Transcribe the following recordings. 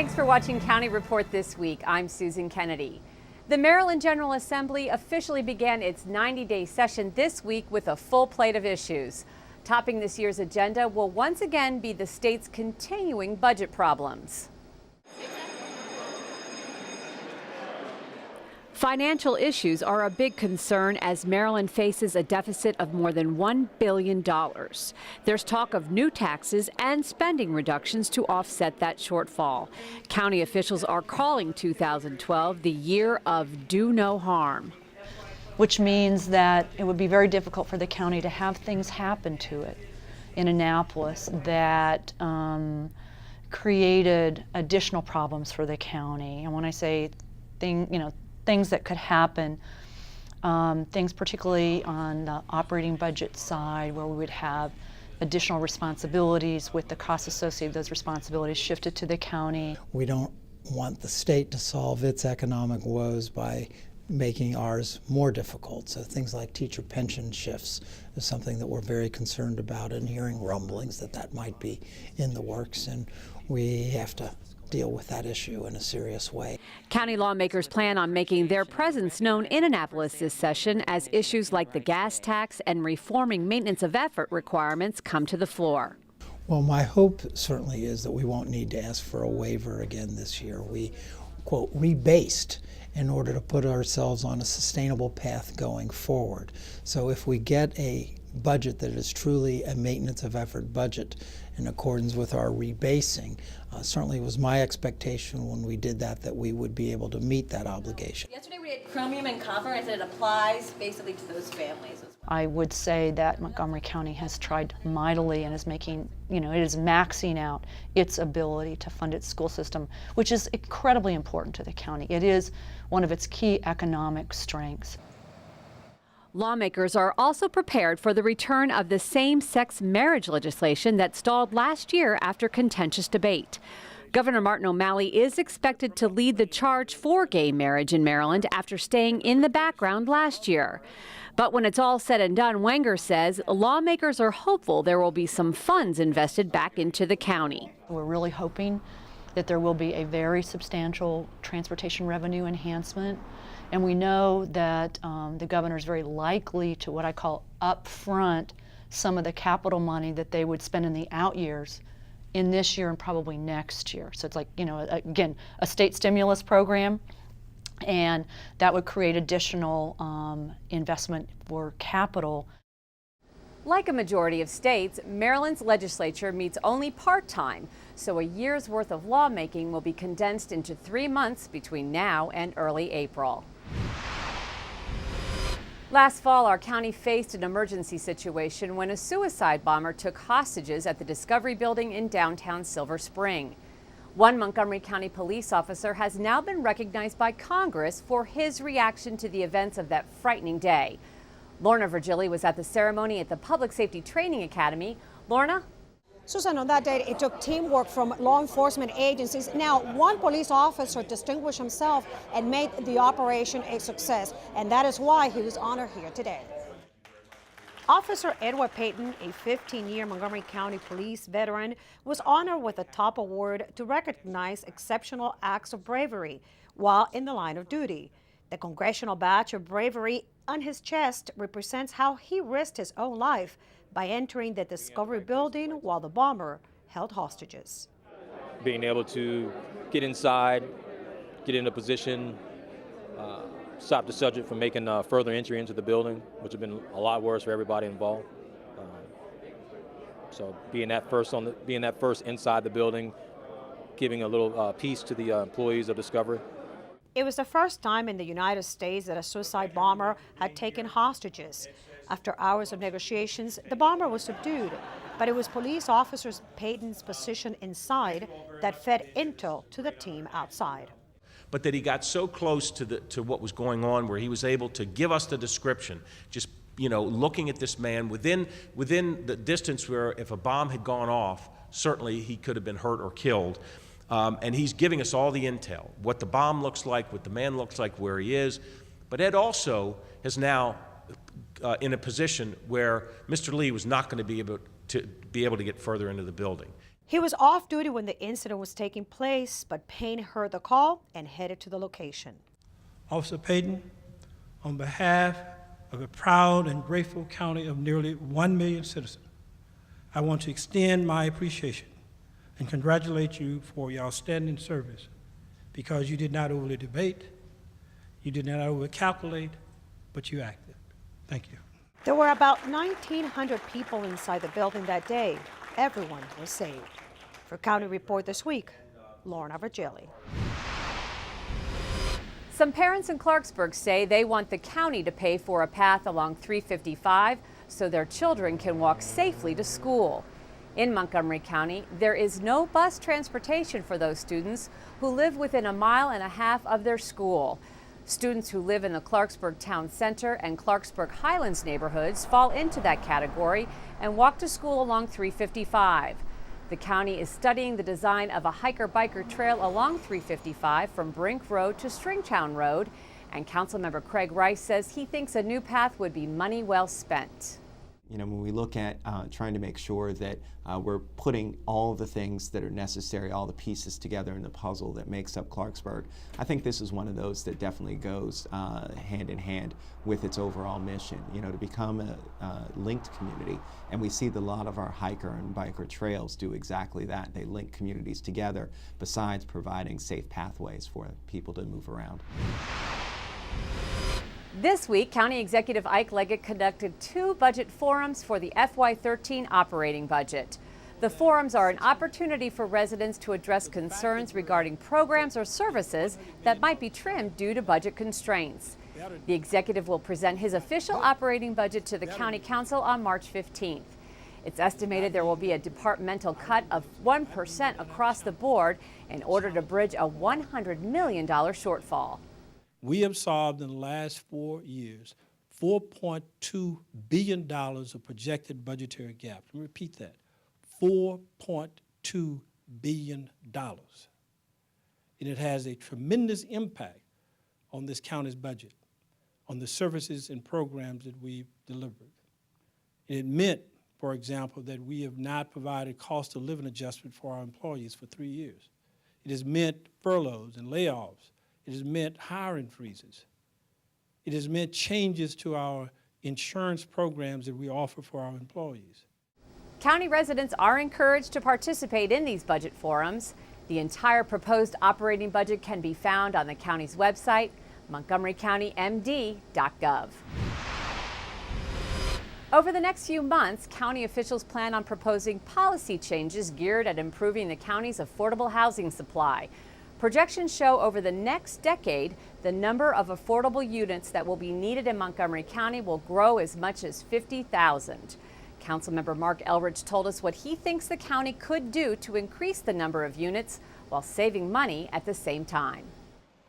Thanks for watching County Report this week. I'm Susan Kennedy. The Maryland General Assembly officially began its 90-day session this week with a full plate of issues. Topping this year's agenda will once again be the state's continuing budget problems. Financial issues are a big concern as Maryland faces a deficit of more than $1 billion. There's talk of new taxes and spending reductions to offset that shortfall. County officials are calling 2012 the year of do no harm. Which means that it would be very difficult for the county to have things happen to it in Annapolis that created additional problems for the county. And when I say things that could happen, things particularly on the operating budget side where we would have additional responsibilities with the costs associated with those responsibilities shifted to the county. We don't want the state to solve its economic woes by making ours more difficult. So things like teacher pension shifts is something that we're very concerned about, and hearing rumblings that might be in the works, and we have to deal with that issue in a serious way. County lawmakers plan on making their presence known in Annapolis this session as issues like the gas tax and reforming maintenance of effort requirements come to the floor. Well, my hope certainly is that we won't need to ask for a waiver again this year. We, quote, rebased in order to put ourselves on a sustainable path going forward. So if we get a budget that is truly a maintenance of effort budget in accordance with our rebasing, certainly it was my expectation when we did that we would be able to meet that obligation. Yesterday we had chromium and copper, and it applies basically to those families. I would say that Montgomery County has tried mightily and is making, it is maxing out its ability to fund its school system, which is incredibly important to the county. It is one of its key economic strengths. Lawmakers are also prepared for the return of the same-sex marriage legislation that stalled last year after contentious debate. Governor Martin O'Malley is expected to lead the charge for gay marriage in Maryland after staying in the background last year. But when it's all said and done, Wenger says lawmakers are hopeful there will be some funds invested back into the county. We're really hoping that there will be a very substantial transportation revenue enhancement. And we know that the governor is very likely to what I call upfront some of the capital money that they would spend in the out years in this year and probably next year. So it's like, again, a state stimulus program, and that would create additional investment for capital. Like a majority of states, Maryland's legislature meets only part-time, so a year's worth of lawmaking will be condensed into 3 months between now and early April. Last fall, our county faced an emergency situation when a suicide bomber took hostages at the Discovery Building in downtown Silver Spring. One Montgomery County police officer has now been recognized by Congress for his reaction to the events of that frightening day. Lorna Virgili was at the ceremony at the Public Safety Training Academy. Lorna? Susan, on that day, it took teamwork from law enforcement agencies. Now, one police officer distinguished himself and made the operation a success, and that is why he was honored here today. Officer Edward Payton, a 15-year Montgomery County Police veteran, was honored with a top award to recognize exceptional acts of bravery while in the line of duty. The Congressional Badge of Bravery on his chest represents how he risked his own life by entering the Discovery Building while the bomber held hostages. Being able to get inside, get in a position, stop the subject from making further entry into the building, which would have been a lot worse for everybody involved. So being that first inside the building, giving a little peace to the employees of Discovery. It was the first time in the United States that a suicide bomber had taken hostages. After hours of negotiations, the bomber was subdued, but it was police officers Payton's position inside that fed intel to the team outside. But that he got so close to what was going on, where he was able to give us the description, just looking at this man within the distance where if a bomb had gone off, certainly he could have been hurt or killed. And he's giving us all the intel, what the bomb looks like, what the man looks like, where he is. But Ed also is now in a position where Mr. Lee was not going to be able to get further into the building. He was off duty when the incident was taking place, but Payne heard the call and headed to the location. Officer Payton, on behalf of a proud and grateful county of nearly 1 million citizens, I want to extend my appreciation and congratulate you for your outstanding service, because you did not overly debate, you did not overly calculate, but you acted. Thank you. There were about 1,900 people inside the building that day. Everyone was saved. For County Report This Week, Lorna Virgili. Some parents in Clarksburg say they want the county to pay for a path along 355 so their children can walk safely to school. In Montgomery County, there is no bus transportation for those students who live within 1.5 miles of their school. Students who live in the Clarksburg Town Center and Clarksburg Highlands neighborhoods fall into that category and walk to school along 355. The county is studying the design of a hiker-biker trail along 355 from Brink Road to Stringtown Road, and Councilmember Craig Rice says he thinks a new path would be money well spent. You know, when we look at trying to make sure that we're putting all the things that are necessary, all the pieces together in the puzzle that makes up Clarksburg, I think this is one of those that definitely goes hand in hand with its overall mission, you know, to become a linked community. And we see that a lot of our hiker and biker trails do exactly that. They link communities together, besides providing safe pathways for people to move around. This week, County Executive Ike Leggett conducted 2 budget forums for the FY13 operating budget. The forums are an opportunity for residents to address concerns regarding programs or services that might be trimmed due to budget constraints. The executive will present his official operating budget to the County Council on March 15th. It's estimated there will be a departmental cut of 1% across the board in order to bridge a $100 million shortfall. We have solved in the last 4 years $4.2 billion of projected budgetary gaps. Let me repeat that, $4.2 billion. And it has a tremendous impact on this county's budget, on the services and programs that we've delivered. It meant, for example, that we have not provided cost of living adjustment for our employees for 3 years. It has meant furloughs and layoffs. It has meant hiring freezes. It has meant changes to our insurance programs that we offer for our employees. County residents are encouraged to participate in these budget forums. The entire proposed operating budget can be found on the county's website, montgomerycountymd.gov. Over the next few months, county officials plan on proposing policy changes geared at improving the county's affordable housing supply. Projections show over the next decade, the number of affordable units that will be needed in Montgomery County will grow as much as 50,000. Councilmember Mark Elridge told us what he thinks the county could do to increase the number of units while saving money at the same time.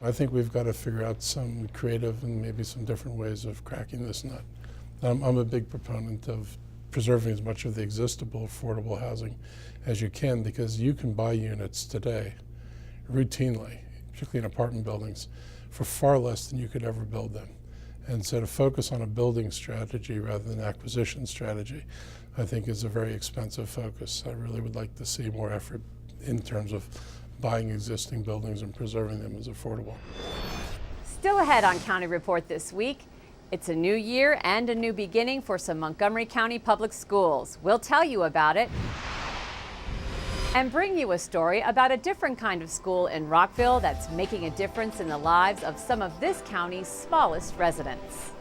I think we've got to figure out some creative and maybe some different ways of cracking this nut. I'm a big proponent of preserving as much of the existable affordable housing as you can, because you can buy units today routinely, particularly in apartment buildings, for far less than you could ever build them. And so to focus on a building strategy rather than acquisition strategy, I think is a very expensive focus. I really would like to see more effort in terms of buying existing buildings and preserving them as affordable. Still ahead on County Report this week, it's a new year and a new beginning for some Montgomery County public schools. We'll tell you about it and bring you a story about a different kind of school in Rockville that's making a difference in the lives of some of this county's smallest residents.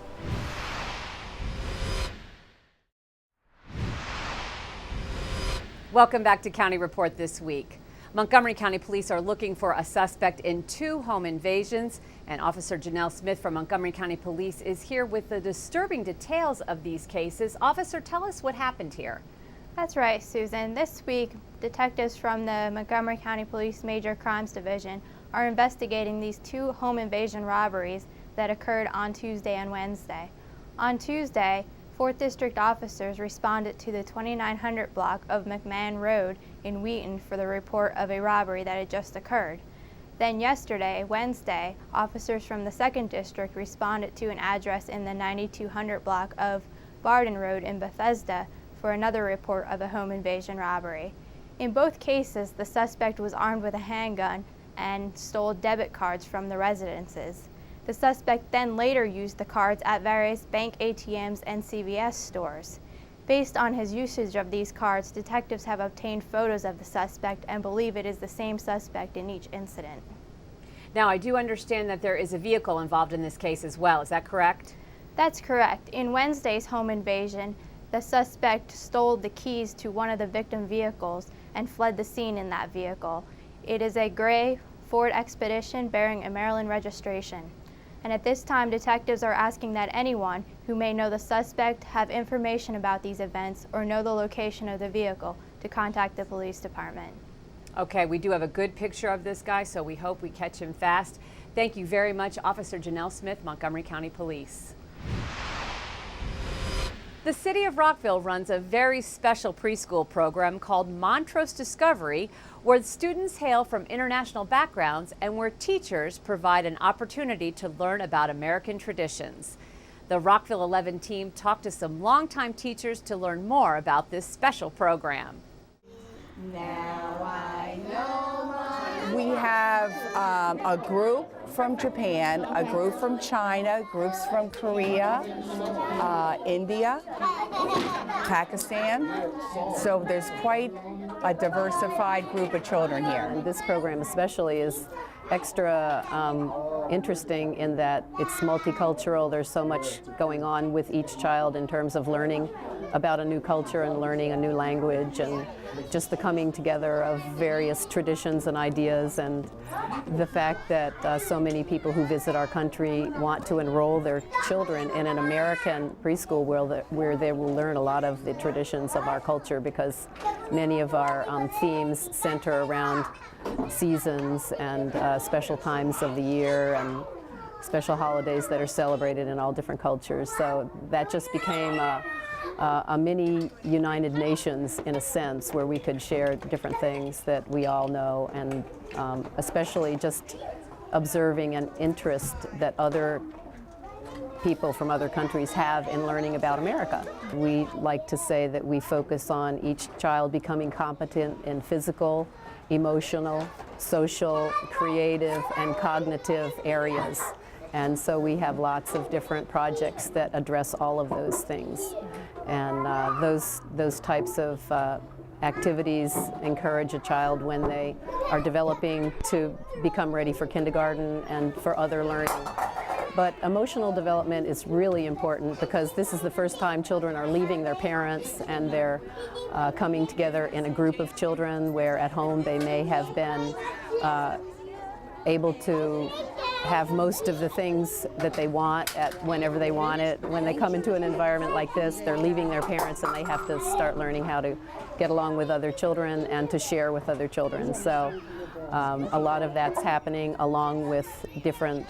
Welcome back to County Report this week. Montgomery County Police are looking for a suspect in 2 home invasions, and Officer Janelle Smith from Montgomery County Police is here with the disturbing details of these cases. Officer, tell us what happened here. That's right, Susan. This week, detectives from the Montgomery County Police Major Crimes Division are investigating these 2 home invasion robberies that occurred on Tuesday and Wednesday. On Tuesday, 4th District officers responded to the 2900 block of McMahon Road in Wheaton for the report of a robbery that had just occurred. Then yesterday, Wednesday, officers from the 2nd District responded to an address in the 9200 block of Barden Road in Bethesda for another report of a home invasion robbery. In both cases, the suspect was armed with a handgun and stole debit cards from the residences. The suspect then later used the cards at various bank ATMs and CVS stores. Based on his usage of these cards, detectives have obtained photos of the suspect and believe it is the same suspect in each incident. Now, I do understand that there is a vehicle involved in this case as well. Is that correct? That's correct. In Wednesday's home invasion, the suspect stole the keys to one of the victim vehicles and fled the scene in that vehicle. It is a gray Ford Expedition bearing a Maryland registration. And at this time, detectives are asking that anyone who may know the suspect, have information about these events, or know the location of the vehicle to contact the police department. Okay, we do have a good picture of this guy, so we hope we catch him fast. Thank you very much, Officer Janelle Smith, Montgomery County Police. The city of Rockville runs a very special preschool program called Montrose Discovery, where students hail from international backgrounds and where teachers provide an opportunity to learn about American traditions. The Rockville 11 team talked to some longtime teachers to learn more about this special program. Now I know we have a group from Japan, a group from China, groups from Korea, India, Pakistan. So there's quite a diversified group of children here. And this program especially is extra interesting in that it's multicultural. There's so much going on with each child in terms of learning about a new culture and learning a new language, and just the coming together of various traditions and ideas, and the fact that so many people who visit our country want to enroll their children in an American preschool where they will learn a lot of the traditions of our culture, because many of our themes center around seasons and special times of the year and special holidays that are celebrated in all different cultures. So that just became a mini United Nations in a sense, where we could share different things that we all know, and especially just observing an interest that other people from other countries have in learning about America. We like to say that we focus on each child becoming competent in physical, emotional, social, creative, and cognitive areas. And so we have lots of different projects that address all of those things. And those types of activities encourage a child when they are developing to become ready for kindergarten and for other learning. But emotional development is really important, because this is the first time children are leaving their parents and they're coming together in a group of children where at home they may have been able to have most of the things that they want whenever they want it. When they come into an environment like this, they're leaving their parents and they have to start learning how to get along with other children and to share with other children. So a lot of that's happening, along with different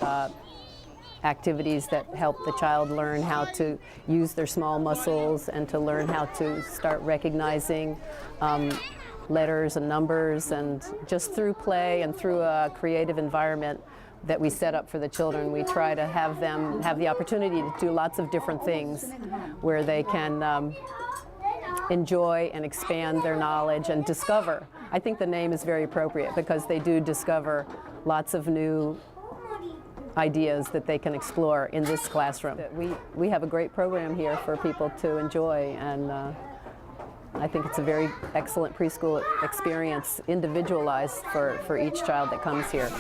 activities that help the child learn how to use their small muscles and to learn how to start recognizing letters and numbers, and just through play and through a creative environment that we set up for the children, we try to have them have the opportunity to do lots of different things where they can enjoy and expand their knowledge and discover. I think the name is very appropriate, because they do discover lots of new ideas that they can explore in this classroom. We have a great program here for people to enjoy, and I think it's a very excellent preschool experience, individualized for each child that comes here.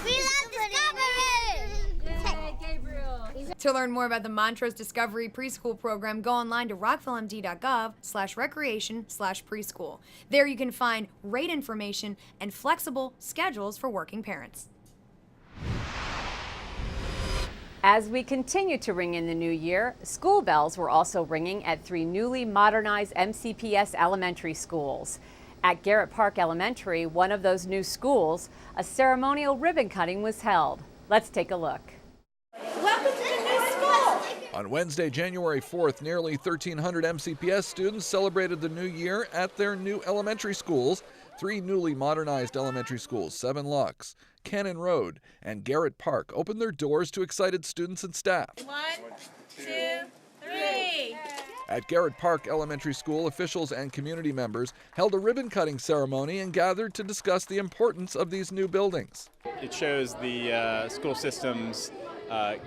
To learn more about the Montrose Discovery Preschool program, go online to rockvillemd.gov/recreation/preschool. There you can find rate information and flexible schedules for working parents. As we continue to ring in the new year, school bells were also ringing at 3 newly modernized MCPS elementary schools. At Garrett Park Elementary, one of those new schools, a ceremonial ribbon cutting was held. Let's take a look. Welcome to the new school! On Wednesday, January 4th, nearly 1,300 MCPS students celebrated the new year at their new elementary schools. 3 newly modernized elementary schools, 7 Lux, Cannon Road, and Garrett Park, opened their doors to excited students and staff. 1, 2, 3. At Garrett Park Elementary School, officials and community members held a ribbon-cutting ceremony and gathered to discuss the importance of these new buildings. It shows the school system's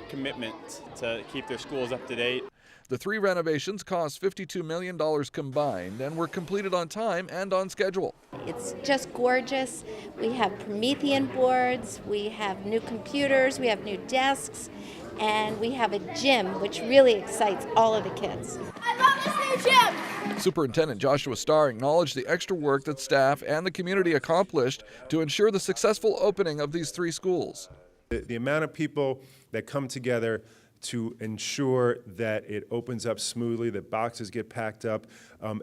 commitment to keep their schools up to date. The 3 renovations cost $52 million combined and were completed on time and on schedule. It's just gorgeous. We have Promethean boards, we have new computers, we have new desks, and we have a gym, which really excites all of the kids. I love this new gym! Superintendent Joshua Starr acknowledged the extra work that staff and the community accomplished to ensure the successful opening of these 3 schools. The amount of people that come together to ensure that it opens up smoothly, that boxes get packed up,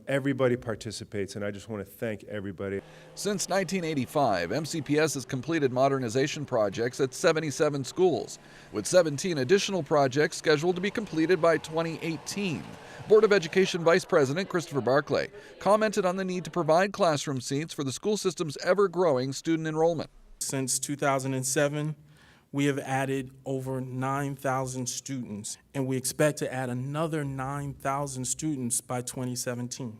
everybody participates, and I just want to thank everybody. Since 1985, MCPS has completed modernization projects at 77 schools, with 17 additional projects scheduled to be completed by 2018. Board of Education Vice President Christopher Barclay commented on the need to provide classroom seats for the school system's ever-growing student enrollment. Since 2007, we have added over 9,000 students, and we expect to add another 9,000 students by 2017.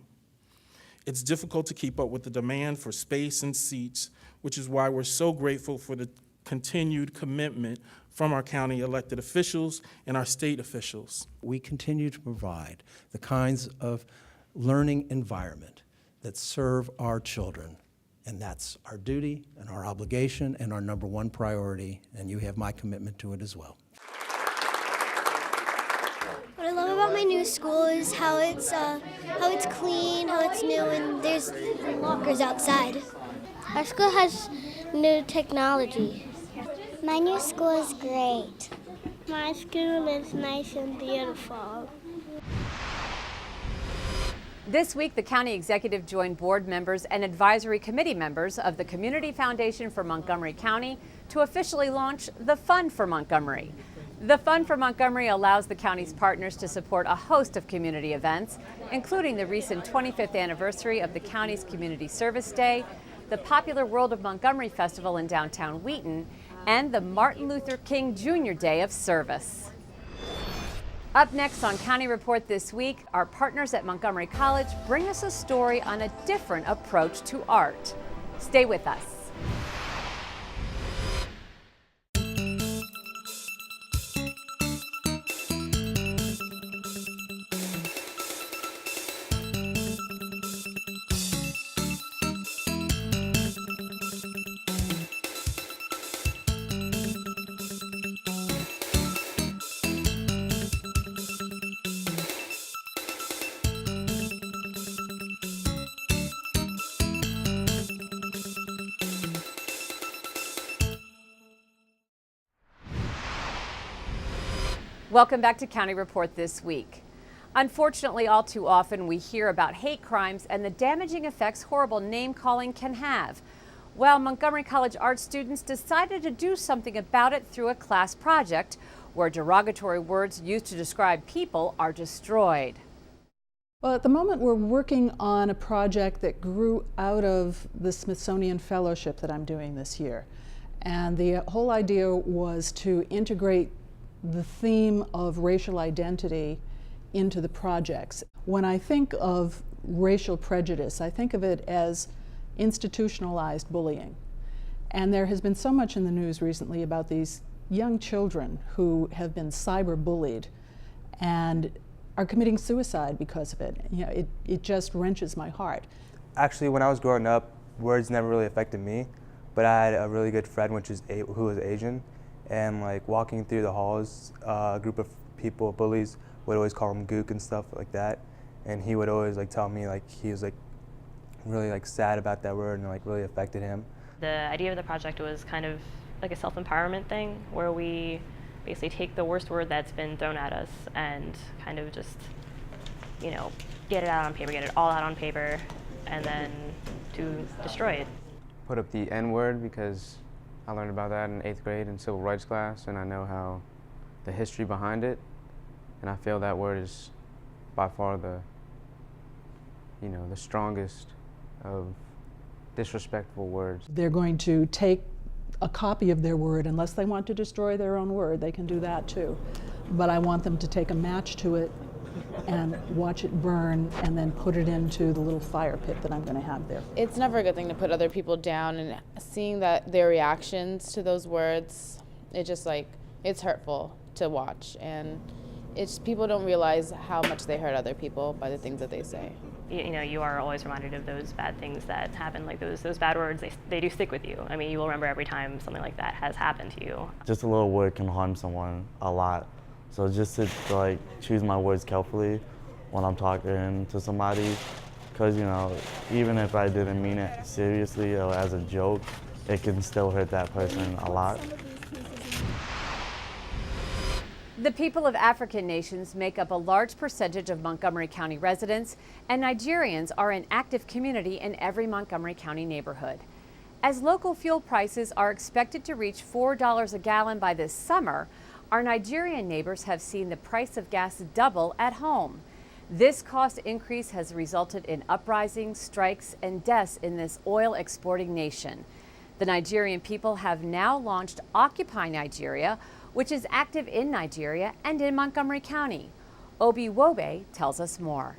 It's difficult to keep up with the demand for space and seats, which is why we're so grateful for the continued commitment from our county elected officials and our state officials. We continue to provide the kinds of learning environment that serve our children. And that's our duty and our obligation and our #1 priority, and you have my commitment to it as well. What I love about my new school is how it's clean, how it's new, and there's lockers outside. Our school has new technology. My new school is great. My school is nice and beautiful. This week, the county executive joined board members and advisory committee members of the Community Foundation for Montgomery County to officially launch the Fund for Montgomery. The Fund for Montgomery allows the county's partners to support a host of community events, including the recent 25th anniversary of the county's Community Service Day, the popular World of Montgomery Festival in downtown Wheaton, and the Martin Luther King Jr. Day of Service. Up next on County Report this week, our partners at Montgomery College bring us a story on a different approach to art. Stay with us. Welcome back to County Report this week. Unfortunately, all too often we hear about hate crimes and the damaging effects horrible name-calling can have. Well, Montgomery College art students decided to do something about it through a class project where derogatory words used to describe people are destroyed. Well, at the moment we're working on a project that grew out of the Smithsonian Fellowship that I'm doing this year. And the whole idea was to integrate the theme of racial identity into the projects. When I think of racial prejudice, I think of it as institutionalized bullying. And there has been so much in the news recently about these young children who have been cyber-bullied and are committing suicide because of it. You know, it just wrenches my heart. Actually, when I was growing up, words never really affected me, but I had a really good friend who was Asian, and like walking through the halls, a group of people, bullies, would always call him gook and stuff like that, and he would always like tell me like he was like really like sad about that word and like really affected him. The idea of the project was kind of like a self-empowerment thing where we basically take the worst word that's been thrown at us and kind of just, you know, get it out on paper, get it all out on paper, and then to destroy it. Put up the N-word because I learned about that in 8th grade in civil rights class, and I know how the history behind it, and I feel that word is by far the strongest of disrespectful words. They're going to take a copy of their word, unless they want to destroy their own word, they can do that too. But I want them to take a match to it and watch it burn and then put it into the little fire pit that I'm going to have there. It's never a good thing to put other people down, and seeing that their reactions to those words, it's hurtful to watch, and people don't realize how much they hurt other people by the things that they say. You are always reminded of those bad things that happen, like those bad words, they do stick with you. I mean, you will remember every time something like that has happened to you. Just a little word can harm someone a lot. So just to choose my words carefully when I'm talking to somebody, because even if I didn't mean it seriously or as a joke, it can still hurt that person a lot. The people of African nations make up a large percentage of Montgomery County residents, and Nigerians are an active community in every Montgomery County neighborhood. As local fuel prices are expected to reach $4 a gallon by this summer, our Nigerian neighbors have seen the price of gas double at home. This cost increase has resulted in uprisings, strikes, and deaths in this oil-exporting nation. The Nigerian people have now launched Occupy Nigeria, which is active in Nigeria and in Montgomery County. Obi Wobe tells us more.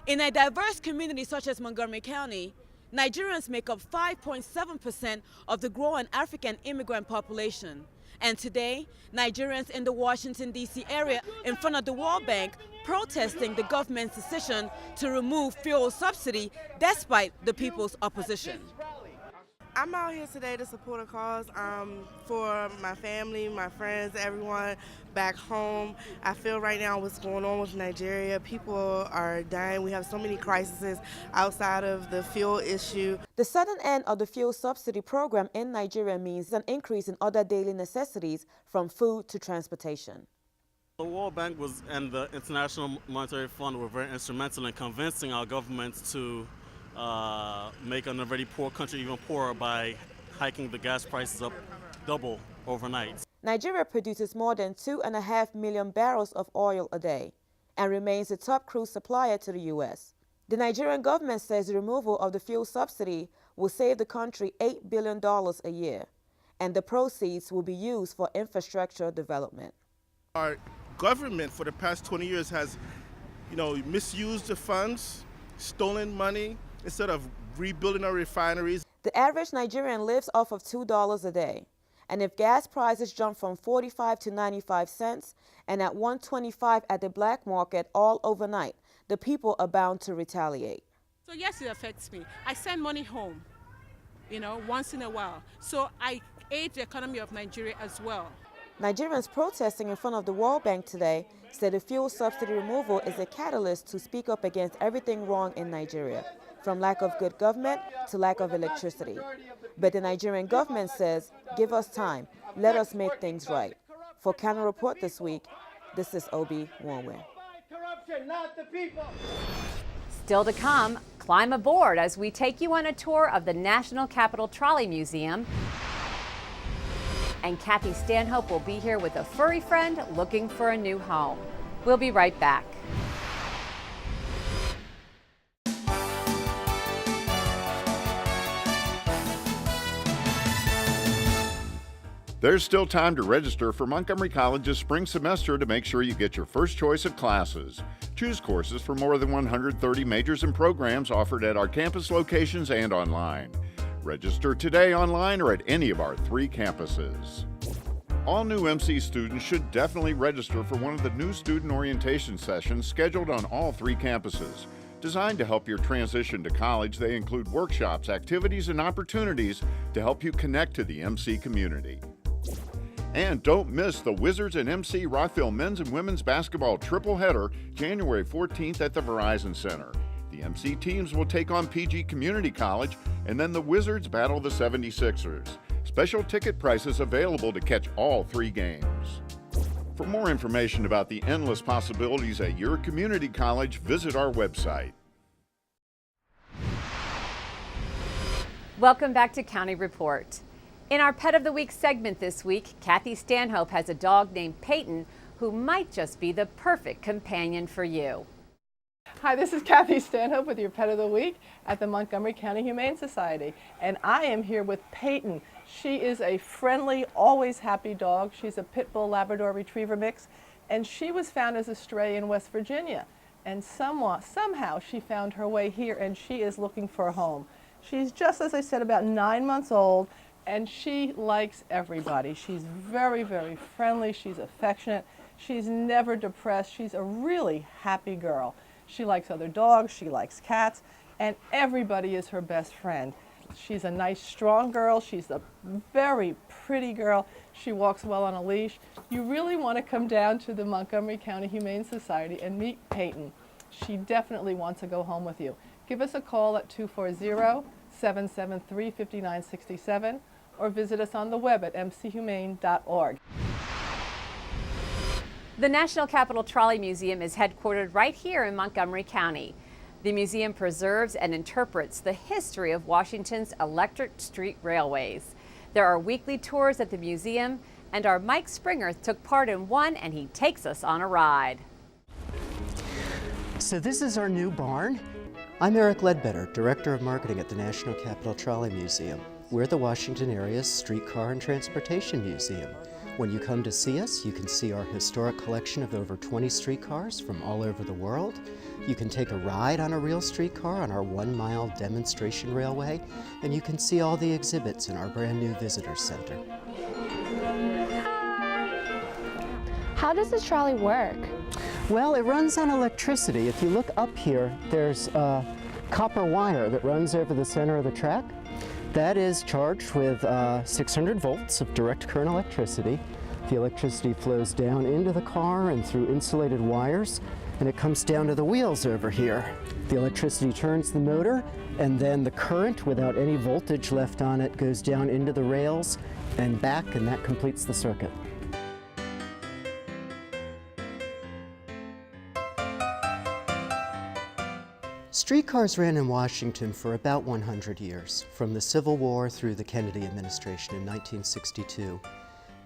In a diverse community such as Montgomery County, Nigerians make up 5.7% of the growing African immigrant population. And today, Nigerians in the Washington, D.C. area in front of the World Bank protesting the government's decision to remove fuel subsidy despite the people's opposition. I'm out here today to support a cause for my family, my friends, everyone back home. I feel right now what's going on with Nigeria. People are dying. We have so many crises outside of the fuel issue. The sudden end of the fuel subsidy program in Nigeria means an increase in other daily necessities from food to transportation. The World Bank and the International Monetary Fund were very instrumental in convincing our governments to make an already poor country even poorer by hiking the gas prices up double overnight. Nigeria produces more than 2.5 million barrels of oil a day and remains the top crude supplier to the U.S. The Nigerian government says the removal of the fuel subsidy will save the country $8 billion a year, and the proceeds will be used for infrastructure development. Our government for the past 20 years has, misused the funds, stolen money, instead of rebuilding our refineries. The average Nigerian lives off of $2 a day. And if gas prices jump from 45 to 95 cents and at 125 at the black market all overnight, the people are bound to retaliate. So yes, it affects me. I send money home, once in a while. So I aid the economy of Nigeria as well. Nigerians protesting in front of the World Bank today said the fuel subsidy removal is a catalyst to speak up against everything wrong in Nigeria, from lack of good government to lack of electricity. But the Nigerian government says, give us time, let us make things right. For Counter Report this week, this is Obi Wobe. Still to come, climb aboard as we take you on a tour of the National Capitol Trolley Museum. And Kathy Stanhope will be here with a furry friend looking for a new home. We'll be right back. There's still time to register for Montgomery College's spring semester to make sure you get your first choice of classes. Choose courses from more than 130 majors and programs offered at our campus locations and online. Register today online or at any of our 3 campuses. All new MC students should definitely register for one of the new student orientation sessions scheduled on all 3 campuses. Designed to help your transition to college, they include workshops, activities, and opportunities to help you connect to the MC community. And don't miss the Wizards and MC Rockville men's and women's basketball triple header January 14th at the Verizon Center. The MC teams will take on PG Community College, and then the Wizards battle the 76ers. Special ticket prices available to catch all 3 games. For more information about the endless possibilities at your community college, visit our website. Welcome back to County Report. In our Pet of the Week segment this week, Kathy Stanhope has a dog named Peyton who might just be the perfect companion for you. Hi, this is Kathy Stanhope with your Pet of the Week at the Montgomery County Humane Society, and I am here with Peyton. She is a friendly, always happy dog. She's a Pit Bull Labrador Retriever mix, and she was found as a stray in West Virginia. And somehow she found her way here, and she is looking for a home. She's just, as I said, about 9 months old, and she likes everybody. She's very, very friendly. She's affectionate. She's never depressed. She's a really happy girl. She likes other dogs. She likes cats, and everybody is her best friend. She's a nice, strong girl. She's a very pretty girl. She walks well on a leash. You really want to come down to the Montgomery County Humane Society and meet Peyton. She definitely wants to go home with you. Give us a call at 240-773-5967 or visit us on the web at mchumane.org. The National Capital Trolley Museum is headquartered right here in Montgomery County. The museum preserves and interprets the history of Washington's electric street railways. There are weekly tours at the museum, and our Mike Springer took part in one, and he takes us on a ride. So this is our new barn. I'm Eric Ledbetter, Director of Marketing at the National Capital Trolley Museum. We're the Washington area's streetcar and transportation museum. When you come to see us, you can see our historic collection of over 20 streetcars from all over the world. You can take a ride on a real streetcar on our 1-mile demonstration railway, and you can see all the exhibits in our brand new visitor center. How does the trolley work? Well, it runs on electricity. If you look up here, there's a copper wire that runs over the center of the track. That is charged with 600 volts of direct current electricity. The electricity flows down into the car and through insulated wires, and it comes down to the wheels over here. The electricity turns the motor, and then the current, without any voltage left on it, goes down into the rails and back, and that completes the circuit. Streetcars ran in Washington for about 100 years, from the Civil War through the Kennedy administration in 1962.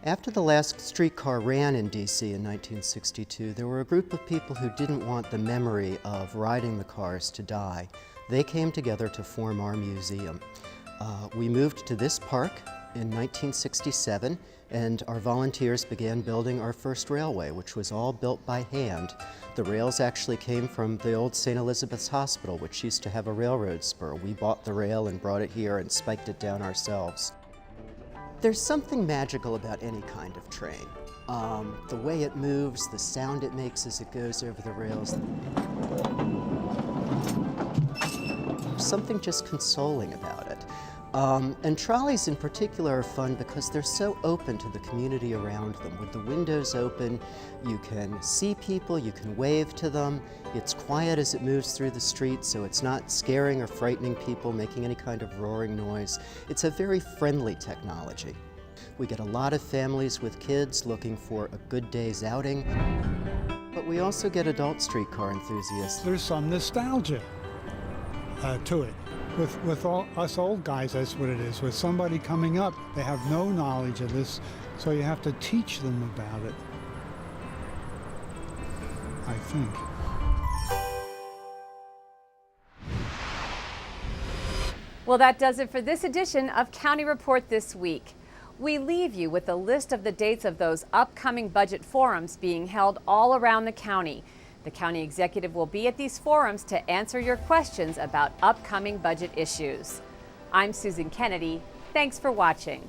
After the last streetcar ran in D.C. in 1962, there were a group of people who didn't want the memory of riding the cars to die. They came together to form our museum. We moved to this park in 1967, and our volunteers began building our first railway, which was all built by hand. The rails actually came from the old St. Elizabeth's Hospital, which used to have a railroad spur. We bought the rail and brought it here and spiked it down ourselves. There's something magical about any kind of train. The way it moves, the sound it makes as it goes over the rails. There's something just consoling about it. And trolleys in particular are fun because they're so open to the community around them. With the windows open, you can see people, you can wave to them. It's quiet as it moves through the street, so it's not scaring or frightening people, making any kind of roaring noise. It's a very friendly technology. We get a lot of families with kids looking for a good day's outing, but we also get adult streetcar enthusiasts. There's some nostalgia to it. With all us old guys, that's what it is. With somebody coming up, they have no knowledge of this, so you have to teach them about it, I think. Well, that does it for this edition of County Report This Week. We leave you with a list of the dates of those upcoming budget forums being held all around the county. The county executive will be at these forums to answer your questions about upcoming budget issues. I'm Susan Kennedy. Thanks for watching.